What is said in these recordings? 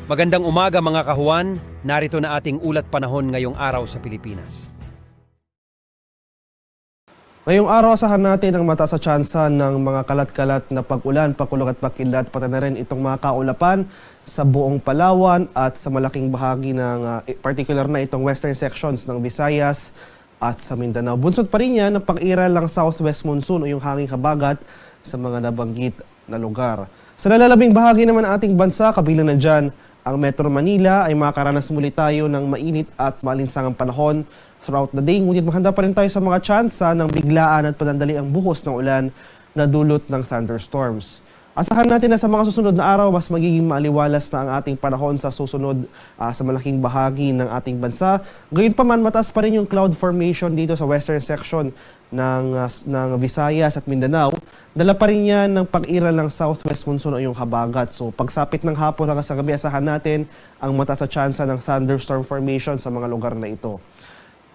Magandang umaga mga kahuan, narito na ating ulat panahon ngayong araw sa Pilipinas. Ngayong araw, asahan natin ang mataas sa tsansa ng mga kalat-kalat na pag-ulan, pakulog at pakilat, pati na rin itong mga kaulapan sa buong Palawan at sa malaking bahagi ng particular na itong western sections ng Visayas at sa Mindanao. Bunsod pa rin yan ng pag-iral ng southwest monsoon o yung hanging habagat sa mga nabanggit na lugar. Sa nalalabing bahagi naman ng ating bansa, kabilang na dyan ang Metro Manila, ay makakaranas muli tayo ng mainit at malinsangang panahon throughout the day. Ngunit mahanda pa rin tayo sa mga tsansa ng biglaan at panandali ang buhos ng ulan na dulot ng thunderstorms. Asahan natin na sa mga susunod na araw, mas magiging maaliwalas na ang ating panahon sa susunod sa malaking bahagi ng ating bansa. Gayunpaman, mataas pa rin yung cloud formation dito sa western section ng Visayas at Mindanao. Dala pa rin yan ng pag-iral ng southwest monsoon o yung habagat. So pagsapit ng hapon hanggang sa gabi, asahan natin ang mataas sa tsansa ng thunderstorm formation sa mga lugar na ito.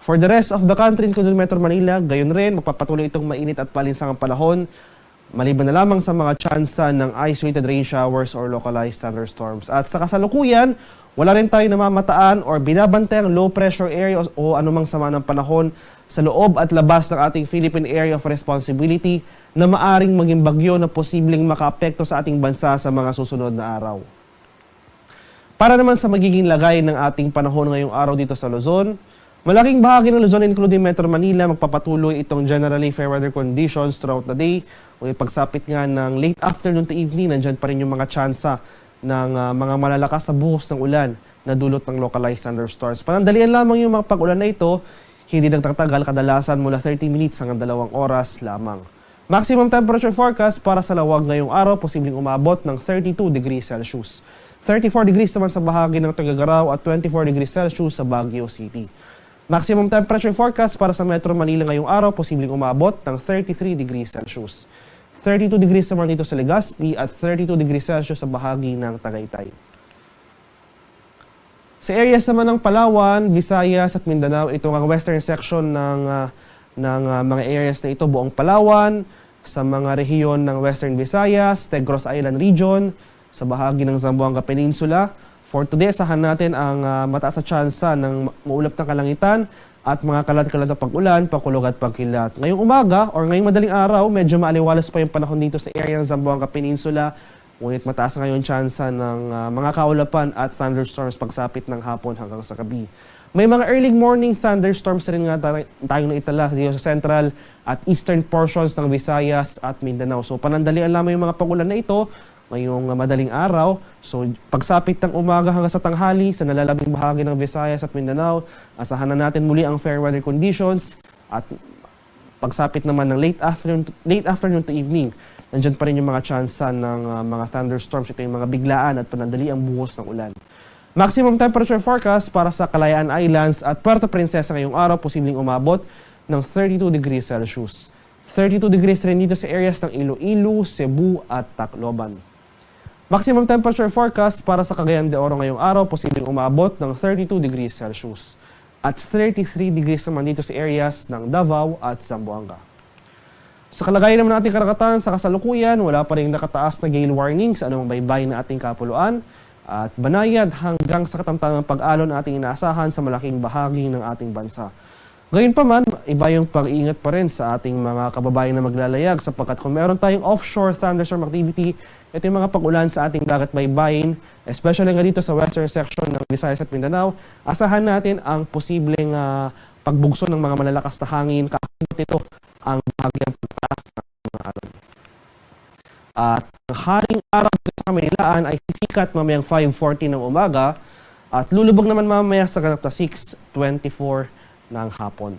For the rest of the country, including Metro Manila, gayon rin, magpapatuloy itong mainit at palinsangang panahon, maliban na lamang sa mga tsansa ng isolated rain showers or localized thunderstorms. At sa kasalukuyan, wala rin tayo namamataan or binabantay ang low pressure area o anumang sama ng panahon sa loob at labas ng ating Philippine Area of Responsibility na maaring maging bagyo na posibleng makaapekto sa ating bansa sa mga susunod na araw. Para naman sa magiging lagay ng ating panahon ngayong araw dito sa Luzon, malaking bahagi ng Luzon including Metro Manila, magpapatuloy itong generally fair weather conditions throughout the day. O pagsapit nga ng late afternoon to evening, nandyan pa rin yung mga tsansa ng mga malalakas na buhos ng ulan na dulot ng localized thunderstorms. Panandalian lamang yung mga pag-ulan na ito, hindi nagtatagal, kadalasan mula 30 minutes hanggang 2 oras lamang. Maximum temperature forecast para sa Lawag ngayong araw, posibleng umabot ng 32 degrees Celsius. 34 degrees naman sa bahagi ng Tuguegarao at 24 degrees Celsius sa Baguio City. Maximum temperature forecast para sa Metro Manila ngayong araw, posibleng umabot ng 33 degrees Celsius. 32 degrees naman dito sa Legazpi at 32 degrees Celsius sa bahagi ng Tagaytay. Sa areas naman ng Palawan, Visayas at Mindanao, ito ang western section ng mga areas na ito, buong Palawan, sa mga rehiyon ng Western Visayas, Negros Island Region, sa bahagi ng Zamboanga Peninsula. For today, asahan natin ang mataas na tsansa ng maulap ng kalangitan at mga kalat-kalat na pag-ulan, pakulog at pagkilat. Ngayong umaga or ngayong madaling araw, medyo maaliwalas pa yung panahon dito sa area ng Zamboanga Peninsula. Ngunit mataas ngayon tsansa ng mga kaulapan at thunderstorms pagsapit ng hapon hanggang sa gabi. May mga early morning thunderstorms rin nga tayong naitala dito sa central at eastern portions ng Visayas at Mindanao. So panandalian lamang yung mga pag-ulan na ito ngayong madaling araw. So pagsapit ng umaga hanggang sa tanghali sa nalalabing bahagi ng Visayas at Mindanao, asahan na natin muli ang fair weather conditions at pagsapit naman ng late afternoon to evening, nandyan pa rin yung mga tsansa ng mga thunderstorms. Ito yung mga biglaan at panandali ang buhos ng ulan. Maximum temperature forecast para sa Kalayaan Islands at Puerto Princesa ngayong araw, posibleng umabot ng 32 degrees Celsius. 32 degrees rin dito sa areas ng Iloilo, Cebu at Tacloban. Maximum temperature forecast para sa Cagayan de Oro ngayong araw, posibleng umabot ng 32 degrees Celsius. At 33 degrees naman dito sa areas ng Davao at Zamboanga. Sa kalagayan naman nating karagatan, sa kasalukuyan, wala pa rin nakataas na gale warning sa anumang baybay na ating kapuluan at banayad hanggang sa katamtamang pag-alon na ating inaasahan sa malaking bahagi ng ating bansa. Gayunpaman, iba yung pag-iingat pa rin sa ating mga kababayan na maglalayag sapagkat kung meron tayong offshore thunderstorm activity, ito yung mga pag-ulan sa ating dagat baybayin, especially nga dito sa western section ng Visayas at Mindanao, asahan natin ang posibleng pagbugso ng mga malalakas na hangin kahit ito ang bahagyang pagtaas ng mga alon. At ang haring araw dito sa Kamilaan ay sisikat mamayang 5:40 ng umaga at lulubog naman mamaya sa ganap na 6:24 ng hapon.